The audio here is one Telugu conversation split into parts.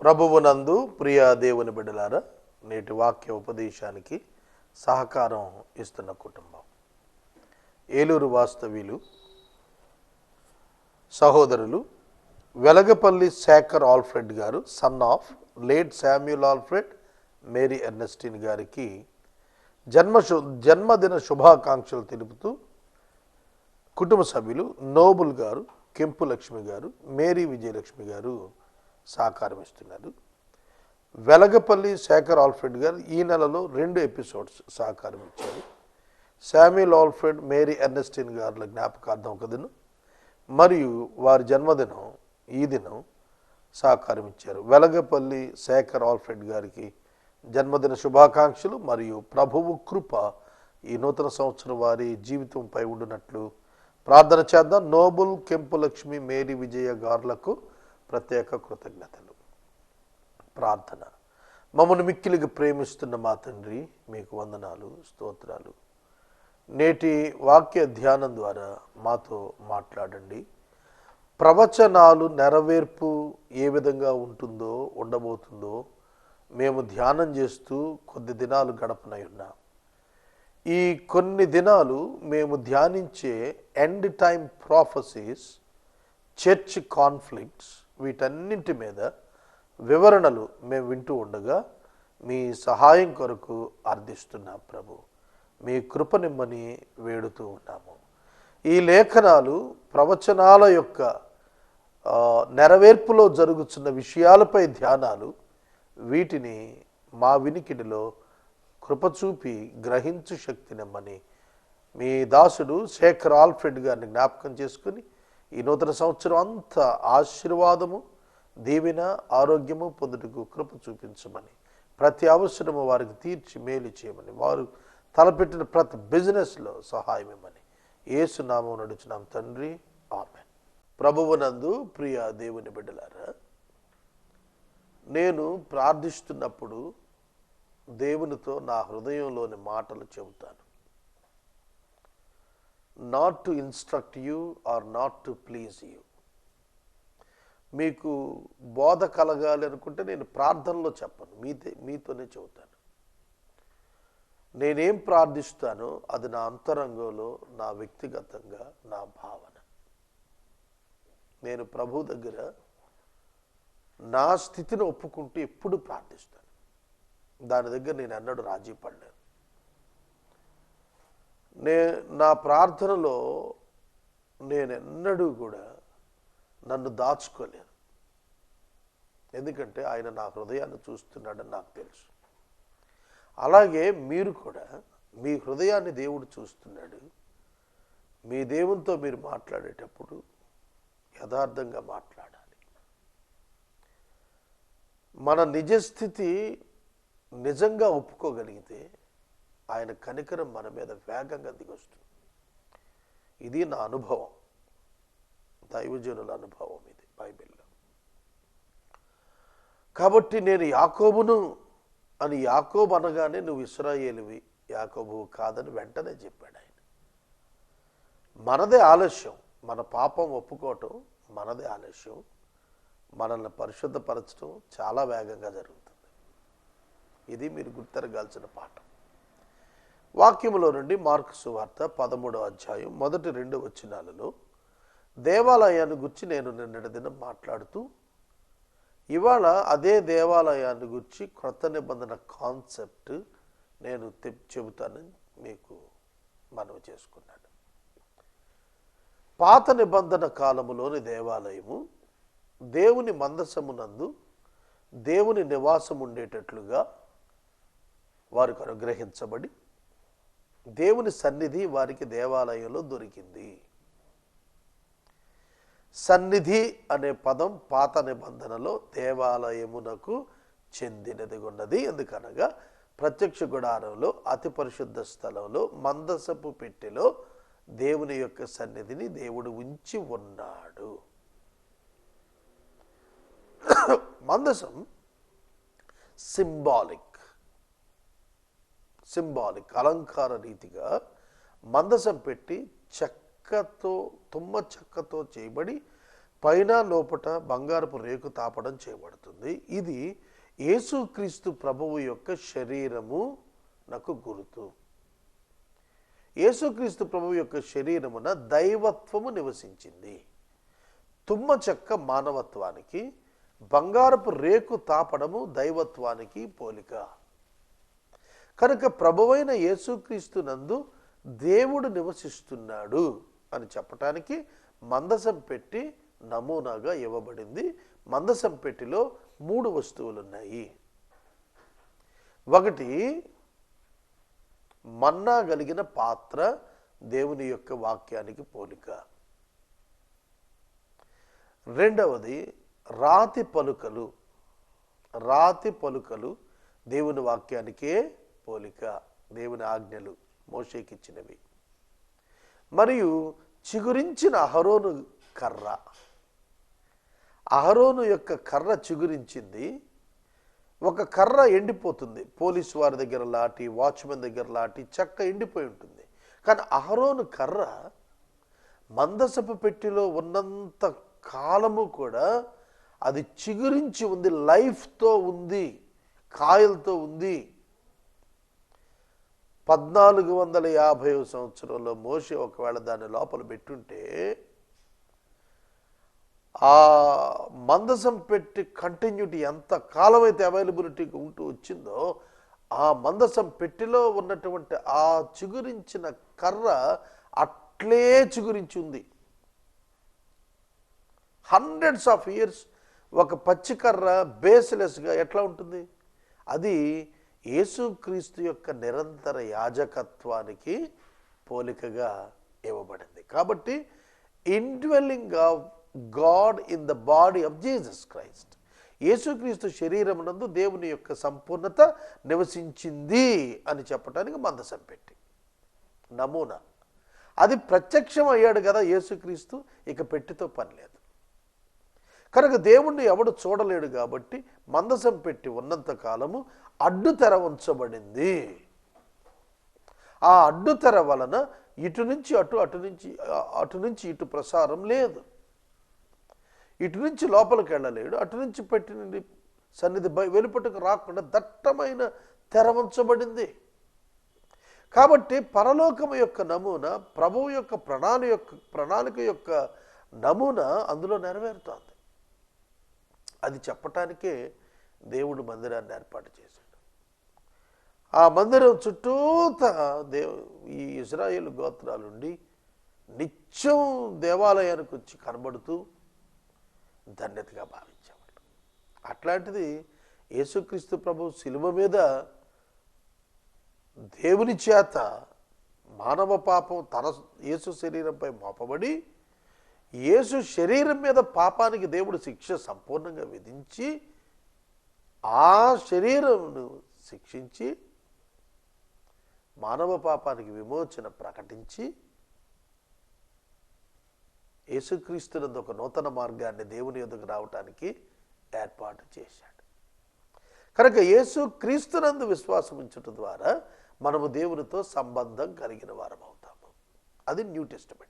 ప్రభువునందు ప్రియ దేవుని బిడ్డలారా, నేటి వాక్య ఉపదేశానికి సహకారం ఇస్తున్న కుటుంబం ఏలూరు వాస్తవ్యులు సహోదరులు వెలగపల్లి శేఖర్ ఆల్ఫ్రెడ్ గారు, son of late Samuel Alfred, Mary Ernestine గారికి జన్మదిన శుభాకాంక్షలు తెలుపుతూ కుటుంబ సభ్యులు నోబుల్ గారు, కెంపు లక్ష్మి గారు, మేరీ విజయలక్ష్మి గారు సహకారం ఇస్తున్నారు. వెలగపల్లి శేఖర్ ఆల్ఫ్రెడ్ గారు ఈ నెలలో 2 ఎపిసోడ్స్ సహకారం ఇచ్చారు. శామ్యూల్ ఆల్ఫ్రెడ్, మేరీ ఎర్నెస్టిన్ గారుల జ్ఞాపకార్థం ఒక దినం మరియు వారి జన్మదినం ఈ దినం సహకారం ఇచ్చారు. వెలగపల్లి శేఖర్ ఆల్ఫ్రెడ్ గారికి జన్మదిన శుభాకాంక్షలు మరియు ప్రభువు కృప ఈ నూతన సంవత్సరం వారి జీవితంపై ఉండినట్లు ప్రార్థన చేద్దాం. నోబుల్, కెంపు లక్ష్మి, మేరీ విజయ గారులకు ప్రత్యేక కృతజ్ఞతలు. ప్రార్థన. మమ్మల్ని మిక్కిలిగా ప్రేమిస్తున్న మా తండ్రి, మీకు వందనాలు, స్తోత్రాలు. నేటి వాక్య ధ్యానం ద్వారా మాతో మాట్లాడండి. ప్రవచనాలు నెరవేర్పు ఏ విధంగా ఉంటుందో, ఉండబోతుందో మేము ధ్యానం చేస్తూ కొద్ది దినాలు గడపనై ఉన్నాం. ఈ కొన్ని దినాలు మేము ధ్యానించే end time prophecies, church conflicts, వీటన్నింటి మీద వివరణలు మేము వింటూ ఉండగా మీ సహాయం కొరకు అర్థిస్తున్నాం ప్రభు. మీ కృపనిమ్మని వేడుతూ ఉన్నాము. ఈ లేఖనాలు ప్రవచనాల యొక్క నెరవేర్పులో జరుగుతున్న విషయాలపై ధ్యానాలు, వీటిని మా వినికిడిలో కృపచూపి గ్రహించు శక్తినిమ్మని మీ దాసుడు శేఖర్ ఆల్ఫ్రెడ్ గారిని జ్ఞాపకం చేసుకుని ఈ నూతన సంవత్సరం అంతా ఆశీర్వాదము, దీవెన, ఆరోగ్యము పొందుటకు కృప చూపించమని, ప్రతి అవసరము వారికి తీర్చి మేలు చేయమని, వారు తలపెట్టిన ప్రతి బిజినెస్లో సహాయం ఇవ్వమని యేసు నామమున నడుచున్నాం తండ్రి, ఆమేన్. ప్రభువునందు ప్రియ దేవుని బిడ్డలారా, నేను ప్రార్థిస్తున్నప్పుడు దేవునితో నా హృదయంలోని మాటలు చెబుతాను. Not to instruct you or not to please you. మీకు బోధ కలగాలి అనుకుంటే నేను ప్రార్థనలో చెప్పను, మీతోనే చెబుతాను. నేనేం ప్రార్థిస్తానో అది నా అంతరంగంలో, నా వ్యక్తిగతంగా, నా భావన. నేను ప్రభు దగ్గర నా స్థితిని ఒప్పుకుంటూ ఎప్పుడు ప్రార్థిస్తాను. దాని దగ్గర నేను ఎన్నడూ రాజీ పడలేను. నా ప్రార్థనలో నేనెన్నడూ కూడా నన్ను దాచుకోలేను. ఎందుకంటే ఆయన నా హృదయాన్ని చూస్తున్నాడని నాకు తెలుసు. అలాగే మీరు కూడా మీ హృదయాన్ని దేవుడు చూస్తున్నాడు. మీ దేవునితో మీరు మాట్లాడేటప్పుడు యథార్థంగా మాట్లాడాలి. మన నిజస్థితి నిజంగా ఒప్పుకోగలిగితే ఆయన కనికరం మన మీద వేగంగా దిగొస్తుంది. ఇది నా అనుభవం, దైవజనుల అనుభవం ఇది బైబిల్లో. కాబట్టి నేను యాకోబును అని, యాకోబు అనగానే నువ్వు ఇశ్రాయేలువి, యాకోబు కాదని వెంటనే చెప్పాడు ఆయన. మనదే ఆలస్యం, మన పాపం ఒప్పుకోవటం మనదే ఆలస్యం. మనల్ని పరిశుద్ధపరచడం చాలా వేగంగా జరుగుతుంది. ఇది మీరు గుర్తెరగాల్సిన పాఠం. వాక్యములో నుండి మార్కు సువార్త 13వ అధ్యాయం 1-2 వచనాలలో దేవాలయాన్ని గురించి నేను నిన్నటి దినం మాట్లాడుతూ, ఇవాళ అదే దేవాలయాన్ని గురించి క్రొత్త నిబంధన కాన్సెప్ట్ నేను చెబుతానని మీకు మనవి చేసుకున్నాను. పాత నిబంధన కాలములోని దేవాలయము దేవుని మందసమునందు దేవుని నివాసం ఉండేటట్లుగా వారికి అనుగ్రహించబడి, దేవుని సన్నిధి వారికి దేవాలయంలో దొరికింది. సన్నిధి అనే పదం పాత నిబంధనలో దేవాలయమునకు చెందినదిగా ఉన్నది. ఎందుకనగా ప్రత్యక్ష గుడారంలో, అతి పరిశుద్ధ స్థలంలో, మందసపు పెట్టెలో దేవుని యొక్క సన్నిధిని దేవుడు ఉంచి ఉన్నాడు. మందసం సింబాలిక్ అలంకార రీతిగా మందసం పెట్టి చెక్కతో, తుమ్మ చెక్కతో చేయబడి పైన లోపట బంగారపు రేకు తాపడం చేయబడుతుంది. ఇది యేసుక్రీస్తు ప్రభువు యొక్క శరీరము నాకు గుర్తు. యేసుక్రీస్తు ప్రభువు యొక్క శరీరమున దైవత్వము నివసించింది. తుమ్మ చెక్క మానవత్వానికి, బంగారపు రేకు తాపడము దైవత్వానికి పోలిక. కనుక ప్రభువైన యేసుక్రీస్తు నందు దేవుడు నివసిస్తున్నాడు అని చెప్పటానికి మందసం పెట్టి నమూనాగా ఇవ్వబడింది. మందసం పెట్టిలో 3 వస్తువులు ఉన్నాయి. ఒకటి మన్నా కలిగిన పాత్ర, దేవుని యొక్క వాక్యానికి పోలిక. రెండవది రాతి పలుకలు, రాతి పలుకలు దేవుని వాక్యానికే పోలిక, దేవుని ఆజ్ఞలు మోషేకిచ్చినవి. మరియు చిగురించిన అహరోను కర్ర, అహరోను యొక్క కర్ర చిగురించింది. ఒక కర్ర ఎండిపోతుంది, పోలీసు వారి దగ్గర లాటి, వాచ్మెన్ దగ్గర లాటి చెక్క ఎండిపోయి ఉంటుంది. కానీ అహరోను కర్ర మందసపు పెట్టిలో ఉన్నంత కాలము కూడా అది చిగురించి ఉంది, లైఫ్తో ఉంది, కాయలతో ఉంది. 1450వ సంవత్సరంలో మోషే ఒకవేళ దాన్ని లోపల పెట్టుంటే ఆ మందసం పెట్టి కంటిన్యూటీ ఎంత కాలమైతే అవైలబిలిటీగా ఉంటూ వచ్చిందో ఆ మందసం పెట్టిలో ఉన్నటువంటి ఆ చిగురించిన కర్ర అట్లే చిగురించి ఉంది. హండ్రెడ్స్ ఆఫ్ ఇయర్స్ ఒక పచ్చి కర్ర బేస్లెస్గా ఎట్లా ఉంటుంది? అది యేసుక్రీస్తు యొక్క నిరంతర యాజకత్వానికి పోలికగా ఇవ్వబడింది. కాబట్టి indwelling of God in the body of Jesus Christ, యేసుక్రీస్తు శరీరమునందు దేవుని యొక్క సంపూర్ణత నివసించింది అని చెప్పడానికి మందసం పెట్టి నమూనా. అది ప్రత్యక్షం అయ్యాడు కదా యేసుక్రీస్తు, ఇక పెట్టితో పని లేదు. కనుక దేవుణ్ణి ఎవడు చూడలేడు కాబట్టి మందసం పెట్టి ఉన్నంత కాలము అడ్డుతెర ఉంచబడింది. ఆ అడ్డుతెర వలన ఇటు నుంచి అటు, అటు నుంచి ఇటు ప్రసారం లేదు. ఇటు నుంచి లోపలికి వెళ్ళలేడు, అటు నుంచి పెట్టి నుండి సన్నిధి వెలుపటకు రాకుండా దట్టమైన తెర ఉంచబడింది. కాబట్టి పరలోకము యొక్క నమూనా, ప్రభువు యొక్క ప్రణాళిక యొక్క నమూనా అందులో నెరవేరుతోంది. అది చెప్పటానికే దేవుడు మందిరాన్ని ఏర్పాటు చేశాడు. ఆ మందిరం చుట్టూతా ఈ ఇశ్రాయేలు గోత్రాలుండి నిత్యం దేవాలయానికి వచ్చి కనబడుతూ ధన్యతగా భావించేవాళ్ళు. అట్లాంటిది యేసుక్రీస్తు ప్రభు శిలువ మీద దేవుని చేత మానవ పాపం తన యేసు శరీరంపై మోపబడి, యేసు శరీరం మీద పాపానికి దేవుడు శిక్ష సంపూర్ణంగా విధించి ఆ శరీరమును శిక్షించి మానవ పాపానికి విమోచన ప్రకటించి యేసుక్రీస్తునందు ఒక నూతన మార్గాన్ని దేవుని యొద్దకు రావటానికి ఏర్పాటు చేశాడు. కనుక యేసుక్రీస్తునందు విశ్వాసం ఉంచడం ద్వారా మనము దేవునితో సంబంధం కలిగిన వారం అవుతాము. అది న్యూ టెస్టిమెంట్.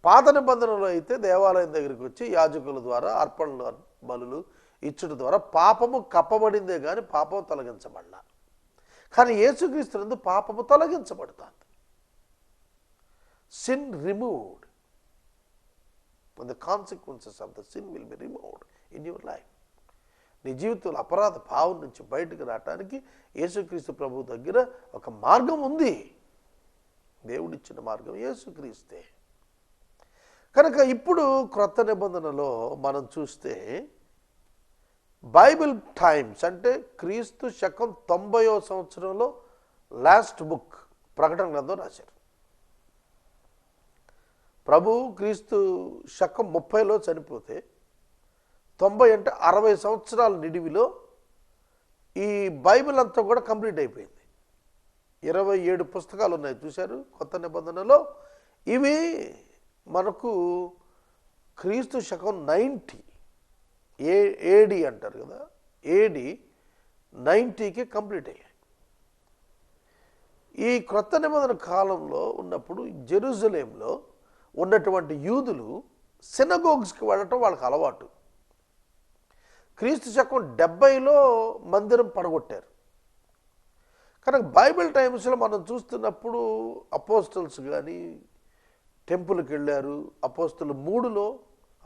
పాత నిబంధనలో అయితే దేవాలయం దగ్గరికి వచ్చి యాజకుల ద్వారా అర్పణలు బలులు ఇచ్చుట ద్వారా పాపము కప్పబడిందే కానీ పాపం తొలగించబడలా. కానీ యేసుక్రీస్తునందు పాపము తొలగించబడుతుంది. Sin removed. The consequences of the sin will be removed in your life. నీ జీవితంలో అపరాధ భావం నుంచి బయటకు రావడానికి యేసుక్రీస్తు ప్రభు దగ్గర ఒక మార్గం ఉంది. దేవుడిచ్చిన మార్గం యేసుక్రీస్తే. కనుక ఇప్పుడు క్రొత్త నిబంధనలో మనం చూస్తే బైబిల్ టైమ్స్ అంటే క్రీస్తు శకం 90వ సంవత్సరంలో లాస్ట్ బుక్ ప్రకటన గ్రంథం రాశారు. ప్రభు క్రీస్తు శకం 30లో చనిపోతే 90 అంటే 60 సంవత్సరాల నిడివిలో ఈ బైబిల్ అంతా కూడా కంప్లీట్ అయిపోయింది. 27 పుస్తకాలు ఉన్నాయి చూశారు కొత్త నిబంధనలో. ఇవి మనకు క్రీస్తు శకం 90 ఏడి అంటారు కదా, ఏడి 90కి కంప్లీట్ అయ్యాయి. ఈ క్రొత్త నిబంధన కాలంలో ఉన్నప్పుడు జెరూసలేంలో ఉన్నటువంటి యూదులు సినగోగ్స్కి వెళ్ళటం వాళ్ళకి అలవాటు. క్రీస్తు శకం 70లో మందిరం పడగొట్టారు. కనుక బైబిల్ టైమ్స్లో మనం చూస్తున్నప్పుడు అపోస్తల్స్ కానీ టెంపుల్కి వెళ్ళారు.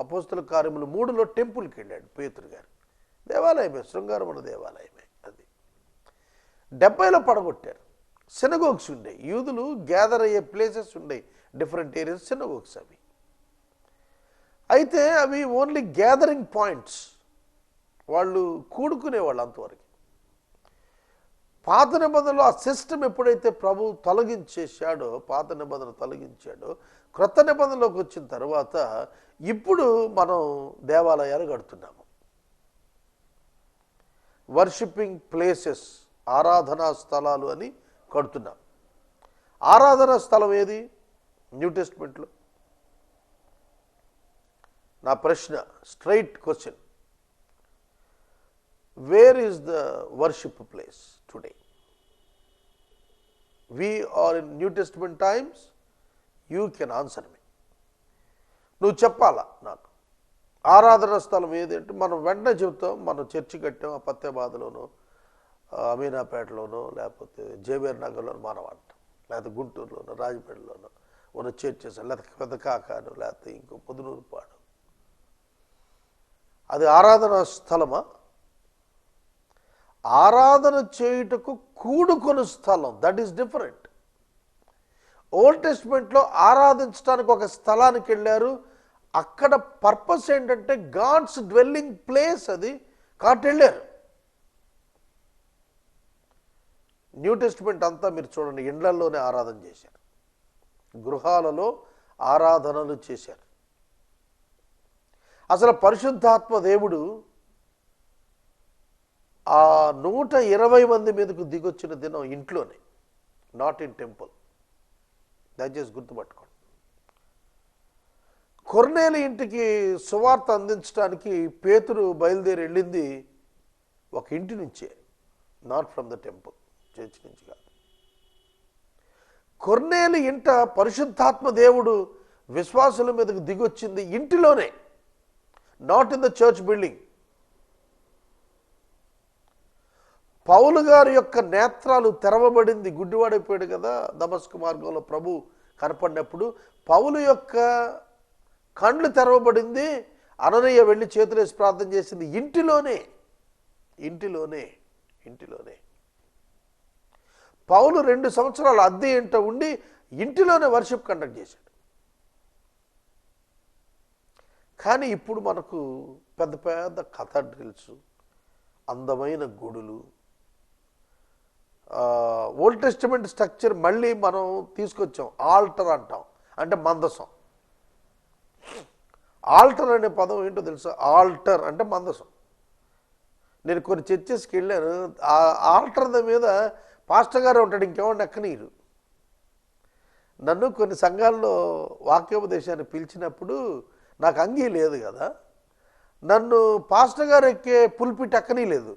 అపోస్తల కార్యములు 3లో టెంపుల్కి వెళ్ళాడు పేతురు గారు. దేవాలయమే, శృంగారమున దేవాలయమే. అది 70లో పడగొట్టారు. సినగోగ్స్ ఉండేవి, యూదులు గ్యాదర్ అయ్యే ప్లేసెస్ ఉండేవి, డిఫరెంట్ ఏరియాస్ సినగోగ్స్. అవి అయితే అవి ఓన్లీ గ్యాదరింగ్ పాయింట్స్, వాళ్ళు కూడుకునేవాళ్ళు అంతవరకు. పాత నిబంధనలో ఆ సిస్టమ్ ఎప్పుడైతే ప్రభు తొలగించేశాడో, పాత నిబంధన తొలగించాడో, క్రొత్త నిబంధనలోకి వచ్చిన తర్వాత ఇప్పుడు మనం దేవాలయాలు కడుతున్నాము. వర్షిపింగ్ ప్లేసెస్, ఆరాధనా స్థలాలు అని కడుతున్నాం. ఆరాధనా స్థలం ఏది న్యూ టెస్ట్మెంట్లో? నా ప్రశ్న, straight question, where is the worship place today? We are in New Testament times. You can answer me. నువ్వు చెప్పాలా నాకు. ఆరాధన స్థలం ఏది అంటే మనం వెంటనే చెబుతాం, మనం చర్చి కట్టాం పత్తేబాదలోనో, అమీనాపేటలోనో, లేకపోతే జేవేర్ నగర్లోనో మనం అంటాం, లేకపోతే గుంటూరులోనో, రాజమండ్రిలోనో ఉన్న చర్చెస్, లేకపోతే పెద్దకాకాను, లేకపోతే ఇంకో పొదునూరుపాడు. అది ఆరాధన స్థలమా? ఆరాధన చేయుటకు కూడుకొను స్థలం, దట్ ఈస్ డిఫరెంట్. ఓల్డ్ టెస్ట్మెంట్లో ఆరాధించడానికి ఒక స్థలానికి వెళ్ళారు. అక్కడ పర్పస్ ఏంటంటే గాడ్స్ డ్వెల్లింగ్ ప్లేస్, అది కాబట్టి వెళ్ళారు. న్యూ టెస్ట్మెంట్ అంతా మీరు చూడండి, ఇండ్లల్లోనే ఆరాధన చేశారు, గృహాలలో ఆరాధనలు చేశారు. అసలు పరిశుద్ధాత్మ దేవుడు ఆ 120 మంది మీదకు దిగొచ్చిన దినం ఇంట్లోనే, నాట్ ఇన్ టెంపుల్. దయచేసి గుర్తుపట్టుకోండి. కొర్నేలి ఇంటికి సువార్త అందించడానికి పేతురు బయలుదేరి వెళ్ళింది ఒక ఇంటి నుంచే, not from the temple, church నుంచి కాదు. కొర్నేలి ఇంట పరిశుద్ధాత్మ దేవుడు విశ్వాసుల మీదకు దిగొచ్చింది ఇంటిలోనే, not in the church building. పౌలు గారి యొక్క నేత్రాలు తెరవబడింది, గుడ్డివాడైపోయాడు కదా దమస్కు మార్గంలో ప్రభు కనపడినప్పుడు. పౌలు యొక్క కండ్లు తెరవబడింది, అననీయ వెళ్ళి చేతులేసి ప్రార్థన చేసింది ఇంటిలోనే. పౌలు 2 సంవత్సరాలు అద్దె ఇంట ఉండి ఇంటిలోనే వర్షిప్ కండక్ట్ చేశాడు. కానీ ఇప్పుడు మనకు పెద్ద పెద్ద కథడ్రిల్స్, అందమైన గుడులు, ఓల్డ్ టెస్టిమెంట్ స్ట్రక్చర్ మళ్ళీ మనం తీసుకొచ్చాం. ఆల్టర్ అంటాం, అంటే మందసం. ఆల్టర్ అనే పదం ఏంటో తెలుసా? ఆల్టర్ అంటే మందసం. నేను కొన్ని చర్చెస్కి వెళ్ళాను, ఆ ఆల్టర్ మీద పాస్టర్ గారు ఉంటాడు, ఇంకేమన్నా ఎక్కనీరు. నన్ను కొన్ని సంఘాల్లో వాక్యోపదేశాన్ని పిలిచినప్పుడు నాకు అంగీ లేదు కదా, నన్ను పాస్టర్ గారు ఎక్కే పుల్పిట్ ఎక్కనీ లేదు.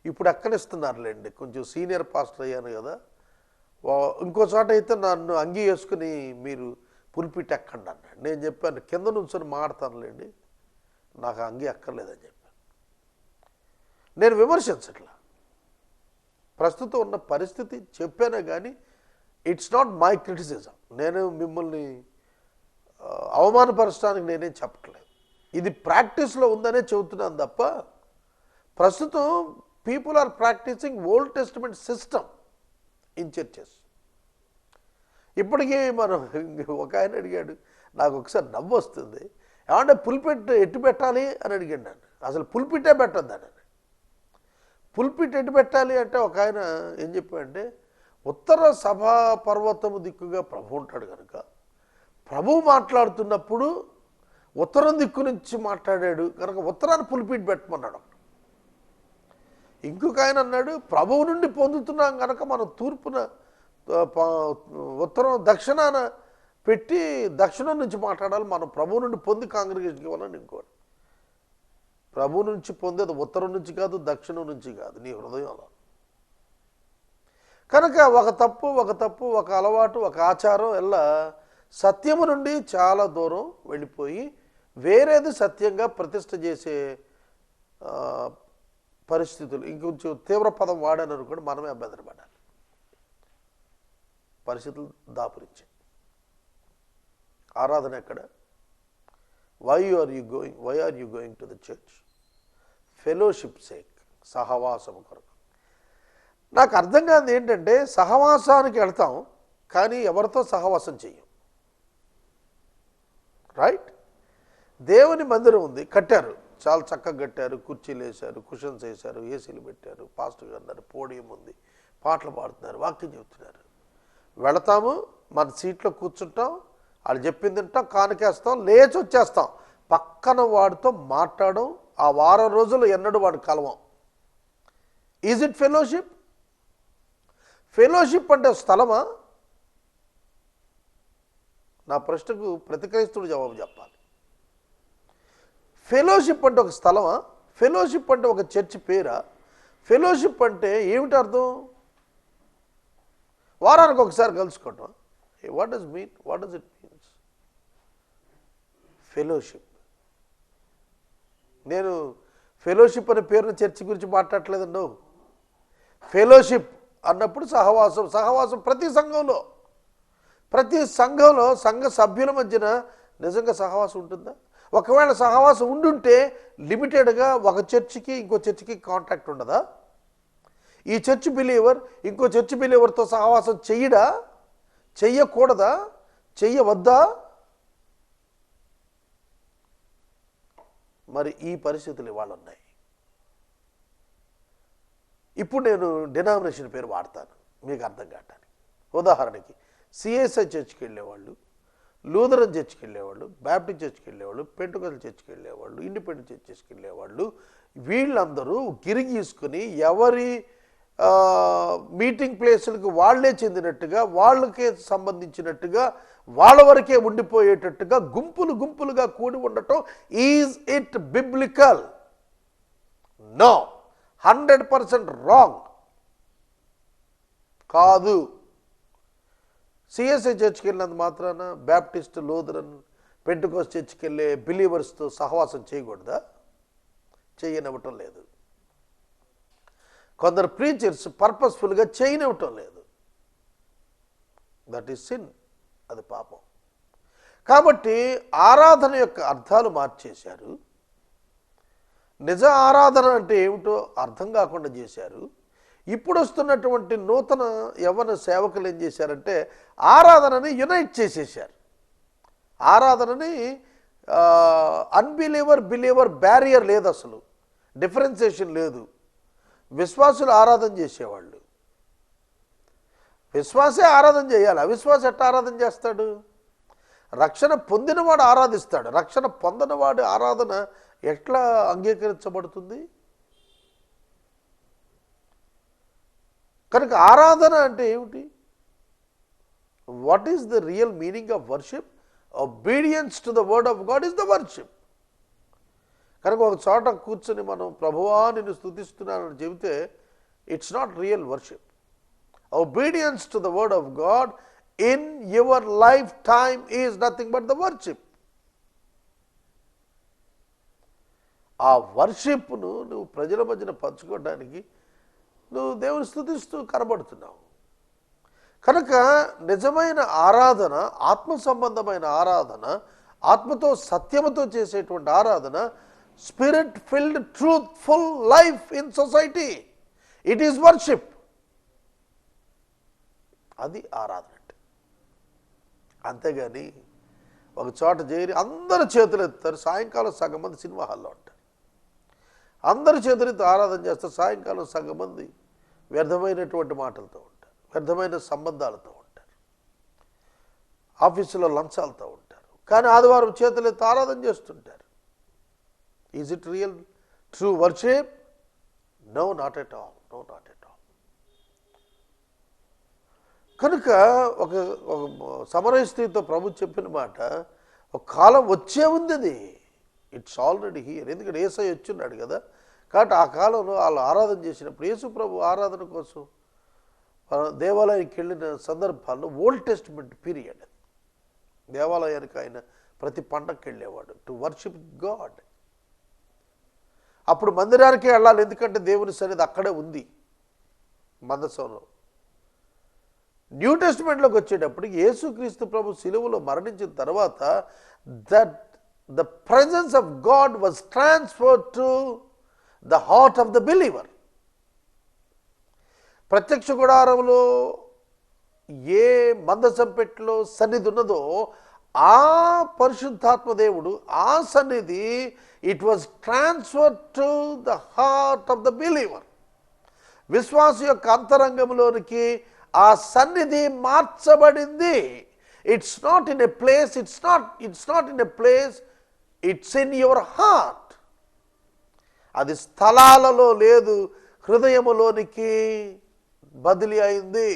ఇప్పుడు ఎక్కనిస్తున్నారులేండి, కొంచెం సీనియర్ పాస్టర్ అయ్యాను కదా. ఇంకో చోట అయితే నన్ను అంగీ వేసుకుని మీరు పుల్పిట్ ఎక్కండి అన్నాడు. నేను చెప్పాను, కింద నుంచొని మాడతానులేండి, నాకు అంగీ ఎక్కర్లేదని చెప్పాను. నేను విమర్శించట్లా, ప్రస్తుతం ఉన్న పరిస్థితి చెప్పానే కానీ ఇట్స్ నాట్ మై క్రిటిసిజం. నేను మిమ్మల్ని అవమానపరచడానికి నేనేం చెప్పట్లేదు, ఇది ప్రాక్టీస్లో ఉందనే చెబుతున్నాను తప్ప. ప్రస్తుతం people are practising old testament system in churches. ఇప్పటికీ మనం ఒక ఆయన అడిగాడు, నాకు ఒకసారి నవ్వు వస్తుంది, ఏమంటే పుల్పిట్ ఎట్టు పెట్టాలి అని అడిగాడు నన్ను. అసలు పుల్పిటే పెట్టద్దాను. పుల్పిట్ ఎట్టు పెట్టాలి అంటే ఒక ఆయన ఏం చెప్పాడంటే, ఉత్తర సభా పర్వతము దిక్కుగా ప్రభు ఉంటాడు కనుక ప్రభు మాట్లాడుతున్నప్పుడు ఉత్తరం దిక్కు నుంచి మాట్లాడాడు కనుక ఉత్తరాన్ని పుల్పిట్ పెట్టమన్నాడు. ఇంకొక ఆయన అన్నాడు, ప్రభువు నుండి పొందుతున్నాం కనుక మనం తూర్పున ఉత్తరం దక్షిణాన పెట్టి దక్షిణం నుంచి మాట్లాడాలి, మనం ప్రభువు నుండి పొంది కాంగ్రిగేషన్కి ఇవ్వాలని ఇంకోటి. ప్రభు నుంచి పొందేది ఉత్తరం నుంచి కాదు, దక్షిణం నుంచి కాదు, నీ హృదయంలో. కనుక ఒక తప్పు ఒక అలవాటు ఒక ఆచారం ఎలా సత్యము నుండి చాలా దూరం వెళ్ళిపోయి వేరేది సత్యంగా ప్రతిష్ఠ చేసే పరిస్థితులు, ఇంకొంచెం తీవ్ర పదం వాడాను అనుకోండి, మనమే అభ్యంతరపడాలి. పరిస్థితులు దాపురించాయి. ఆరాధన ఎక్కడ? Why are you going to the church? Fellowship sake, సహవాసం కొరకు. నాకు అర్థం కాదు ఏంటంటే, సహవాసానికి వెళ్తాం కానీ ఎవరితో సహవాసం చెయ్యం. రైట్? దేవుని మందిరం ఉంది, కట్టారు, చాలా చక్కగా కట్టారు, కుర్చీలు వేశారు, కుషన్స్ వేశారు, ఏసీలు పెట్టారు, పాస్టర్ గారు అన్నారు, పోడియం ఉంది, పాటలు పాడుతున్నారు, వాక్యం చెబుతున్నారు. వెళతాము, మన సీట్లో కూర్చుంటాం, వాళ్ళు చెప్పింది తింటాం, కానుకేస్తాం, లేచి వచ్చేస్తాం. పక్కన వాడితో మాట్లాడడం, ఆ వారం రోజులు ఎన్నడూ వాడు కలవం. Is it fellowship? ఫెలోషిప్ అంటే స్థలమా? నా ప్రశ్నకు ప్రతి క్రైస్తవుడు జవాబు చెప్పాలి. ఫెలోషిప్ అంటే ఒక స్థలమా? ఫెలోషిప్ అంటే ఒక చర్చి పేరా? ఫెలోషిప్ అంటే ఏమిటి అర్థం? వారానికి ఒకసారి కలుసుకోవటం. What does it means fellowship? నేను ఫెలోషిప్ అనే పేరున చర్చి గురించి మాట్లాడలేదండి. ఫెలోషిప్ అన్నప్పుడు సహవాసం ప్రతి సంఘంలో సంఘ సభ్యుల మధ్యన నిజంగా సహవాసం ఉంటుందా? ఒకవేళ సహవాసం ఉండుంటే లిమిటెడ్గా ఒక చర్చికి ఇంకో చర్చికి కాంటాక్ట్ ఉండదా? ఈ చర్చ్ బిలీవర్ ఇంకో చర్చ్ బిలీవర్తో సహవాసం చెయ్యడా? చెయ్యకూడదా? చెయ్యవద్దా? మరి ఈ పరిస్థితులు ఇవాళ ఉన్నాయి. ఇప్పుడు నేను డినామినేషన్ పేరు వాడతాను మీకు అర్థం కావటానికి. ఉదాహరణకి సిఎస్ఐ చర్చ్కి వెళ్ళేవాళ్ళు, లూథరన్ చర్చ్కి వెళ్ళేవాళ్ళు, బ్యాప్టిస్ట్ చర్చ్కి వెళ్ళేవాళ్ళు, పెంటెకోస్టల్ చర్చ్కి వెళ్ళేవాళ్ళు, ఇండిపెండెంట్ చర్చెస్కి వెళ్ళేవాళ్ళు, వీళ్ళందరూ గిరిగీసుకుని ఎవరి మీటింగ్ ప్లేసులకు వాళ్లే చెందినట్టుగా, వాళ్ళకే సంబంధించినట్టుగా, వాళ్ళ వరకే ఉండిపోయేటట్టుగా గుంపులుగా కూడి ఉండటం is it biblical? No, 100% wrong. కాదు. సిఎస్ఐ చర్చ్కి వెళ్ళినంత మాత్రాన బ్యాప్టిస్ట్, లూథరన్, పెంటెకోస్ట్ చర్చ్కి వెళ్ళే బిలీవర్స్తో సహవాసం చేయకూడదా? చేయనివ్వటం లేదు. కొందరు ప్రీచర్స్ పర్పస్ఫుల్గా చేయనివ్వటం లేదు. దట్ ఈస్ సిన్, అది పాపం. కాబట్టి ఆరాధన యొక్క అర్థాలు మార్చేశారు. నిజ ఆరాధన అంటే ఏమిటో అర్థం కాకుండా చేశారు. ఇప్పుడు వస్తున్నటువంటి నూతన యవ్వన సేవకులు ఏం చేశారంటే ఆరాధనని యునైట్ చేసేసారు. ఆరాధనని బిలీవర్ బ్యారియర్ లేదు, అసలు డిఫరెన్సియేషన్ లేదు. విశ్వాసులు ఆరాధన చేసేవాళ్ళు, విశ్వాసే ఆరాధన చేయాలి. అవిశ్వాస ఎట్లా ఆరాధన చేస్తాడు? రక్షణ పొందినవాడు ఆరాధిస్తాడు, రక్షణ పొందనివాడి ఆరాధన ఎట్లా అంగీకరించబడుతుంది? కనుక ఆరాధన అంటే ఏమిటి? What is the real meaning of worship? Obedience to the word of God is the worship. కనుక ఒక చోట కూర్చొని మనం ప్రభువా నిన్ను స్తుతిస్తున్నానని చెబితే it's not real worship. Obedience to the word of God in your life time is nothing but the worship. ఆ వర్షిప్ను నువ్వు ప్రజల మధ్యన పంచుకోవడానికి నువ్వు దేవుని స్తుతిస్తూ కనబడుతున్నావు. కనుక నిజమైన ఆరాధన, ఆత్మ సంబంధమైన ఆరాధన, ఆత్మతో సత్యముతో చేసేటువంటి ఆరాధన, spirit field truthful life in society, it is worship. అది ఆరాధన అంటే. అంతేగాని ఒక చోట చేరి అందరు చేతులు ఎత్తారు, సాయంకాలం సగం మంది సినిమా హాల్లో ఉంటారు. అందరు చేతులెత్తి ఆరాధన చేస్తారు, సాయంకాలం సగం మంది వ్యర్థమైనటువంటి మాటలతో ఉంటారు, వ్యర్థమైన సంబంధాలతో ఉంటారు, ఆఫీసులో లంచాలతో ఉంటారు. కానీ ఆదివారం చేతులెత్తి ఆరాధన చేస్తుంటారు. Is it real true worship? No, not at all. కనుక ఒక సమరయ స్త్రీతో ప్రభు చెప్పిన మాట, ఒక కాలం వచ్చే ఉంది, అది ఇట్స్ ఆల్రెడీ హియర్. ఎందుకంటే యేసయ్య వచ్చున్నాడు కదా. కాబట్టి ఆ కాలంలో వాళ్ళు ఆరాధన చేసినప్పుడు, యేసు ప్రభు ఆరాధన కోసం దేవాలయానికి వెళ్ళిన సందర్భాల్లో ఓల్డ్ టెస్టిమెంట్ పీరియడ్. దేవాలయానికి ఆయన ప్రతి పండగకి వెళ్ళేవాడు టు వర్షిప్ గాడ్. అప్పుడు మందిరానికే వెళ్ళాలి, ఎందుకంటే దేవుని సన్నిధి అక్కడే ఉంది మందసంలో. న్యూ టెస్టిమెంట్లోకి వచ్చేటప్పుడు యేసుక్రీస్తు ప్రభు శిలువలో మరణించిన తర్వాత that the presence of God was transferred to the heart of the believer. ప్రత్యక్ష గుడారంలో ఏ మందసం పెట్టెలో సన్నిధి ఉన్నదో ఆ పరిశుద్ధాత్మ దేవుడు, ఆ సన్నిధి, it was transferred to the heart of the believer. విశ్వాస యొక్క అంతరంగంలోనికి ఆ సన్నిధి మార్చబడింది. It's not in a place, it's not in a place, it's in your heart. అది స్థలాలలో లేదు, హృదయములోనికి బదిలీ అయింది.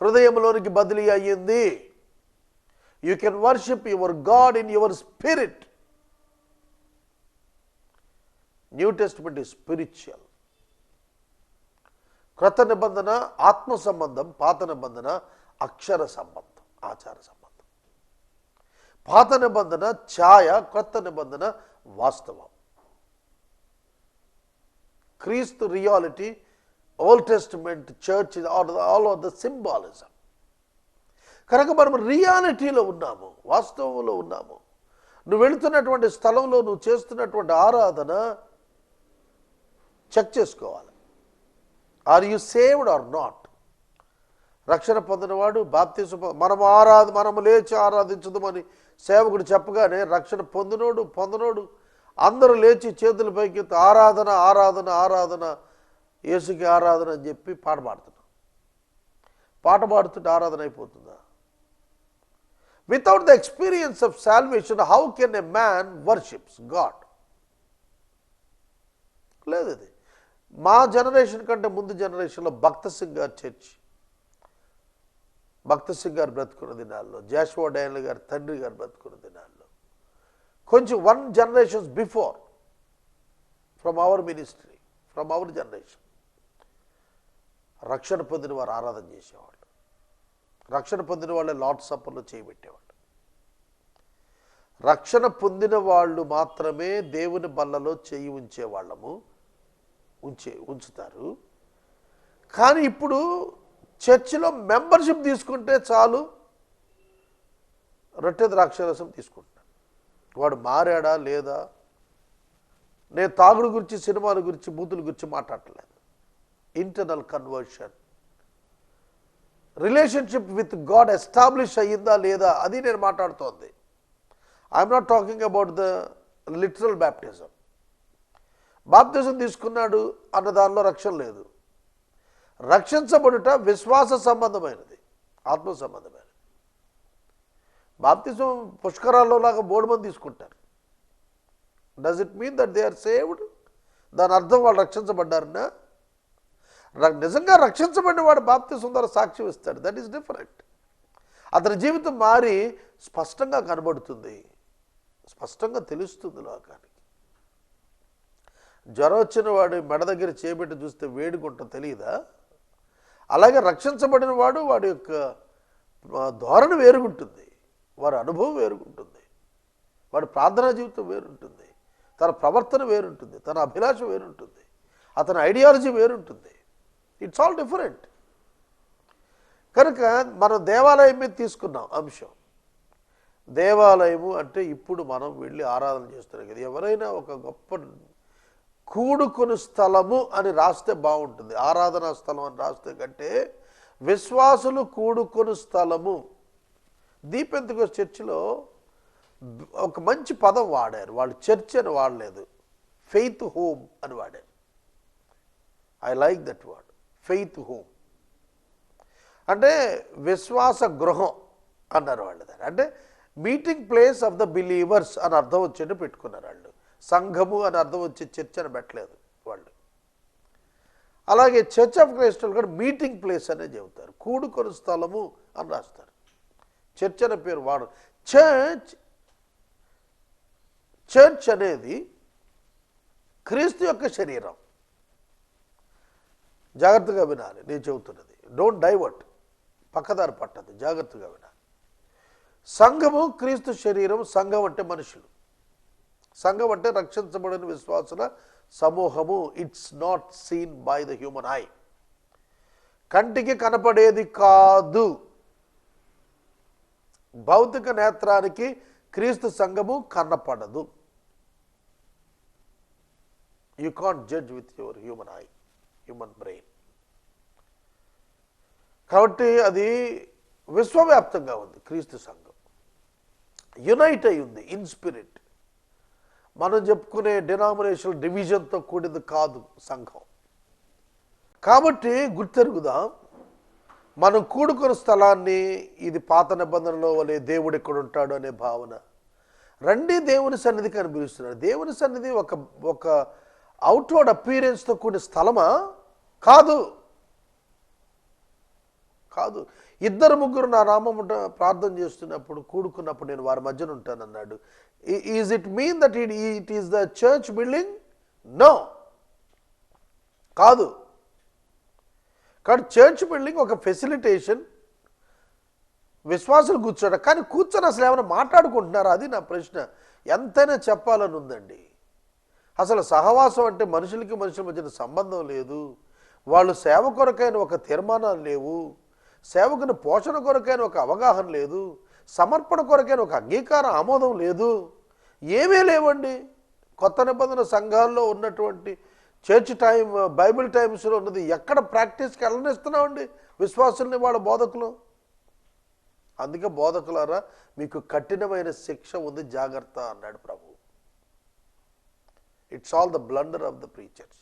హృదయంలోనికి బదిలీ అయ్యింది. You can worship your God in your spirit. New testament is spiritual. క్రొత్త నిబంధన ఆత్మ సంబంధం, పాత నిబంధన అక్షర సంబంధం, ఆచార సంబంధం. పాత నిబంధన ఛాయ, క్రొత్త నిబంధన వాస్తవం. క్రీస్తు reality, old testament church all of the symbolism. కనుక మనం రియాలిటీలో ఉన్నాము, వాస్తవంలో ఉన్నాము. నువ్వు వెళుతున్నటువంటి స్థలంలో నువ్వు చేస్తున్నటువంటి ఆరాధన చెక్ చేసుకోవాలి. Are you saved or not? రక్షణ పొందినవాడు బాప్తిసం మనము లేచి ఆరాధించదమని సేవకుడు చెప్పగానే రక్షణ పొందినోడు అందరూ లేచి చేతుల పైకి ఆరాధన ఆరాధన ఆరాధన, యేసుకి ఆరాధన అని చెప్పి పాట పాడుతుంటే ఆరాధన అయిపోతుందా? Without the experience of salvation how can a man worships God? లేదు. ఇది మా జనరేషన్ కంటే ముందు జనరేషన్లో భక్త సింగ్ గారు బ్రతుకున్న దినాల్లో, జాషువా డయాన్ గారి తండ్రి గారు బ్రతుకున్న దినాల్లో, కొంచెం 1 generation before from our ministry, from our generation, రక్షణ పొందిన వారు ఆరాధన చేసేవాళ్ళు. రక్షణ పొందిన వాళ్ళే లార్డ్ సప్పర్లో చేయబెట్టేవాళ్ళు. రక్షణ పొందిన వాళ్ళు మాత్రమే దేవుని బల్లలో చేయి ఉంచుతారు. కానీ ఇప్పుడు చర్చిలో మెంబర్షిప్ తీసుకుంటే చాలు, రొట్టె ద్రాక్షరసం తీసుకుంటున్నాడు. వాడు మారాడా లేదా? నేను తాగుడు గురించి, సినిమాల గురించి, బూతుల గురించి మాట్లాడలేదు. Internal conversion, relationship with God establish అయ్యిందా లేదా, అది నేను మాట్లాడుతోంది. I'm not talking about the literal baptism. బాప్తిజం తీసుకున్నాడు అన్న దానిలో రక్షణ లేదు. రక్షించబడుట విశ్వాస సంబంధమైనది, ఆత్మ సంబంధమైనది. బాప్తిజం పుష్కరాల్లో లాగా 3 మంది తీసుకుంటారు. Does it mean that they are saved? దాని అర్థం వాళ్ళు రక్షించబడ్డారన్నా? నిజంగా రక్షించబడిన వాడు బాప్తిజం ద్వారా సాక్ష్యం ఇస్తాడు. That is different. అతని జీవితం మారి స్పష్టంగా కనబడుతుంది, స్పష్టంగా తెలుస్తుంది లోకానికి. జ్వరం వచ్చిన వాడు మెడ దగ్గర చేపెట్టి చూస్తే వేడుకుంటా తెలియదా? అలాగే రక్షించబడిన వాడు, వాడి యొక్క ధోరణి వేరుగుంటుంది, వారి అనుభవం వేరుగుంటుంది, వాడి ప్రార్థనా జీవితం వేరుంటుంది, తన ప్రవర్తన వేరుంటుంది, తన అభిలాష వేరుంటుంది, అతని ఐడియాలజీ వేరుంటుంది. It's all different. కనుక మనం దేవాలయం మీద తీసుకున్నాం అంశం. దేవాలయము అంటే ఇప్పుడు మనం వెళ్ళి ఆరాధన చేస్తున్నాం కదా. ఎవరైనా ఒక గొప్ప కూడుకుని స్థలము అని రాస్తే బాగుంటుంది. ఆరాధనా స్థలం అని రాస్తే కంటే విశ్వాసులు కూడుకుని స్థలము. దీపెంతకోస్తు చర్చిలో ఒక మంచి పదం వాడారు వాళ్ళు. చర్చ్ అని వాడలేదు, ఫెయిత్ హోమ్ అని వాడారు. I like that word, faith home. అంటే విశ్వాస గృహం అన్నారు వాళ్ళు. దాన్ని అంటే meeting place of the believers అని అర్థం వచ్చేట్టు పెట్టుకున్నారు వాళ్ళు. సంఘము అని అర్థం వచ్చే చర్చ్ అని పెట్టలేదు వాళ్ళు. అలాగే చర్చ్ ఆఫ్ క్రైస్ట్ కూడా మీటింగ్ ప్లేస్ అనే చెబుతారు, కూడుకొని స్థలము అని రాస్తారు. చర్చ్ అనే పేరు వాడు. చర్చ్ అనేది క్రీస్తు యొక్క శరీరం. జాగ్రత్తగా వినాలి నేను చెబుతున్నది. డోంట్ డైవర్ట్, పక్కదారి పట్టదు, జాగ్రత్తగా వినాలి. సంఘము క్రీస్తు శరీరం. సంఘం అంటే మనుషులు. సంఘం అంటే రక్షించబడిన విశ్వాసుల సమూహము. It's not seen by the human I. కంటికి కనపడేది కాదు. భౌతిక నేత్రానికి క్రీస్తు సంఘము కనపడదు. You can't judge with your human I, human brain. కాబట్టి అది విశ్వవ్యాప్తంగా ఉంది. క్రీస్తు సంఘం యునైట్ అయి ఉంది ఇన్ స్పిరిట్. మనం చెప్పుకునే డినామినేషనల్ డివిజన్తో కూడింది కాదు సంఘం. కాబట్టి గుర్తెరుగుదాం, మనం కూడుకున్న స్థలాన్ని ఇది పాత నిబంధనలో వలె దేవుడు ఎక్కడ ఉంటాడు అనే భావన. రండి దేవుని సన్నిధికి అని పిలుస్తున్నాడు. దేవుని సన్నిధి ఒక అవుట్వర్డ్ అపీరెన్స్తో కూడిన స్థలమా? కాదు. కాదు. ఇద్దరు ముగ్గురు నా నామముట ప్రార్థన చేస్తున్నప్పుడు కూడుకున్నప్పుడు నేను వారి మధ్యన ఉంటానన్నాడు. Is it mean that it is the church building? No, కాదు. కాబట్టి చర్చ్ బిల్డింగ్ ఒక ఫెసిలిటేషన్, విశ్వాసులు కూర్చోడం. కానీ కూర్చొని అసలు ఏమైనా మాట్లాడుకుంటున్నారా? అది నా ప్రశ్న. ఎంతైనా చెప్పాలని ఉందండి. అసలు సహవాసం అంటే మనుషులకి మనుషుల మధ్యన సంబంధం లేదు. వాళ్ళు సేవ కొరకైన ఒక తీర్మానాలు లేవు. సేవకుని పోషణ కొరకైన ఒక అవగాహన లేదు. సమర్పణ కొరకైన ఒక అంగీకార ఆమోదం లేదు. ఏమీ లేవండి. కొత్త నిబంధన సంఘాల్లో ఉన్నటువంటి చర్చ్ టైం, బైబిల్ టైమ్స్లో ఉన్నది ఎక్కడ ప్రాక్టీస్కి వెళ్ళనిస్తున్నామండి విశ్వాసుల్ని వాళ్ళ బోధకులు. అందుకే బోధకులారా మీకు కఠినమైన శిక్ష ఉంది, జాగ్రత్త అన్నాడు ప్రభు. It's all the blunder of the preachers.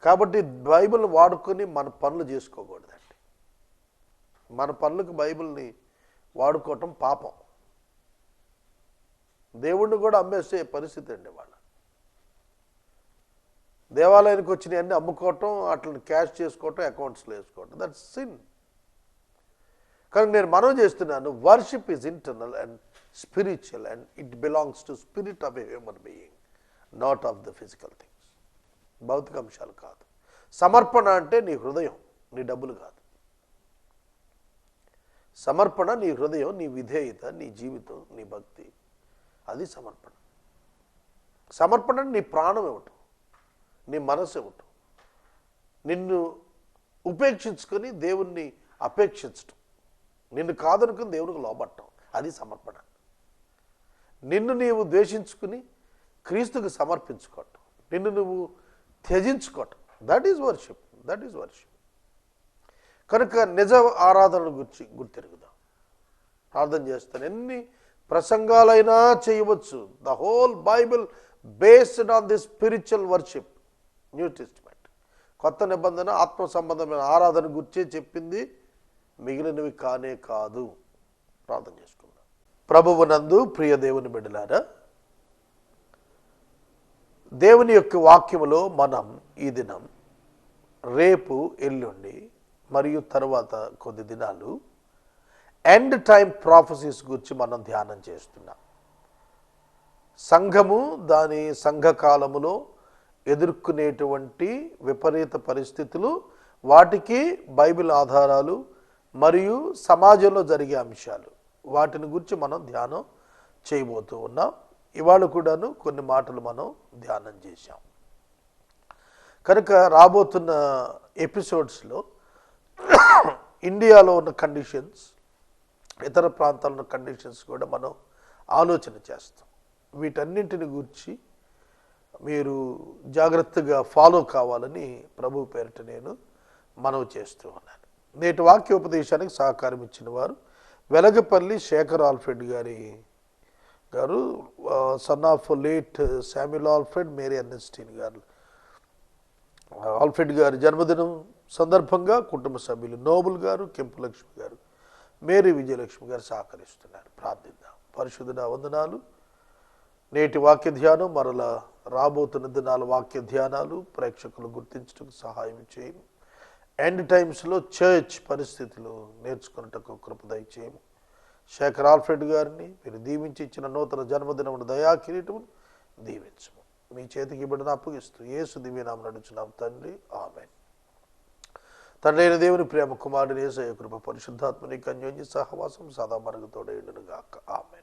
కాబట్టి బైబిల్ వాడుకొని మన పనులు చేసుకోకూడదండి. మన పనులకు బైబిల్ని వాడుకోవటం పాపం. దేవుణ్ణి కూడా అమ్మేసే పరిస్థితి అండి వాళ్ళ. దేవాలయానికి వచ్చినవి అన్నీ అమ్ముకోవటం, వాటిని క్యాష్ చేసుకోవటం, అకౌంట్స్లో వేసుకోవటం. That's sin. కానీ నేను మనవి చేస్తున్నాను, worship is internal and spiritual and it belongs to spirit of a human being, not of the physical things. భౌతిక అంశాలు కాదు. సమర్పణ అంటే నీ హృదయం, నీ డబ్బులు కాదు. సమర్పణ నీ హృదయం, నీ విధేయత, నీ జీవితం, నీ భక్తి. అది సమర్పణ. సమర్పణ నీ ప్రాణం ఇవ్వటం, నీ మనసు ఇవ్వటం, నిన్ను ఉపేక్షించుకొని దేవుణ్ణి అపేక్షించటం, నిన్ను కాదనుకుని దేవునికి లోబట్టం. అది సమర్పణ. నిన్ను నీవు ద్వేషించుకుని క్రీస్తుకు సమర్పించుకోవటం, నిన్ను నువ్వు త్యజించుకోవటం. That is worship. That is worship. కనుక నిజ ఆరాధనల గురించి గుర్తెరుగుదాం. ప్రార్థన చేస్తాను. ఎన్ని ప్రసంగాలైనా చేయవచ్చు. The whole Bible based on the spiritual worship. New testament, కొత్త నిబంధన ఆత్మ సంబంధమైన ఆరాధన గురించే చెప్పింది, మిగిలినవి కానే కాదు. ప్రార్థన చేసుకుందాం. ప్రభువునందు ప్రియ దేవుని బిడ్డలారా, దేవుని యొక్క వాక్యములో మనం ఈ దినం, రేపు, ఎల్లుండి మరియు తర్వాత కొద్ది దినాలు ఎండ్ టైం ప్రాఫెసీస్ గురించి మనం ధ్యానం చేస్తున్నాం. సంఘము దాని సంఘకాలములో ఎదుర్కొనేటువంటి విపరీత పరిస్థితులు, వాటికి బైబిల్ ఆధారాలు మరియు సమాజంలో జరిగే అంశాలు, వాటిని గురించి మనం ధ్యానం చేయబోతూ ఉన్నాం. ఇవాళ కూడాను కొన్ని మాటలు మనం ధ్యానం చేశాం. కనుక రాబోతున్న ఎపిసోడ్స్లో ఇండియాలో ఉన్న కండిషన్స్, ఇతర ప్రాంతాల్లో ఉన్న కండిషన్స్ కూడా మనం ఆలోచన చేస్తాం. వీటన్నింటిని గురించి మీరు జాగ్రత్తగా ఫాలో కావాలని ప్రభు పేరిట నేను మనవి చేస్తూ ఉన్నాను. నేటి వాక్యోపదేశానికి సహకారం ఇచ్చిన వారు వెలగపల్లి శేఖర్ ఆల్ఫ్రెడ్ గారు, son of late Samuel Alfred, Mary Ernestine గారు. ఆల్ఫ్రెడ్ గారి జన్మదినం సందర్భంగా కుటుంబ సభ్యులు నోబుల్ గారు, కెంపు లక్ష్మి గారు, మేరీ విజయలక్ష్మి గారు సహకరిస్తున్నారు. ప్రార్థిద్దాం. పరిశుద్ధుడా వందనాలు. నేటి వాక్య ధ్యానం, మరలా రాబోతున్న దినాల వాక్య ధ్యానాలు ప్రేక్షకులు గుర్తించడానికి సహాయం చేయండి. ఎండ్ టైమ్స్లో చర్చ్ పరిస్థితులు నేర్చుకున్నటకు కృప దయచేయము. శేఖర్ ఆల్ఫ్రెడ్ గారిని మీరు దీవించి ఇచ్చిన నూతన జన్మదినమును దయా కిరీటమును దీవించము. మీ చేతికి బిడ్డను అప్పగిస్తూ యేసు దివ్యనామమున నడుచున్నాం తండ్రి, ఆమేన్. తండ్రైన దేవుని ప్రేమ, కుమారుని యేసయ్య కృప, పరిశుద్ధాత్మని అన్యోన్య సహవాసం సదా మనకు తోడైండును గాక. ఆమేన్.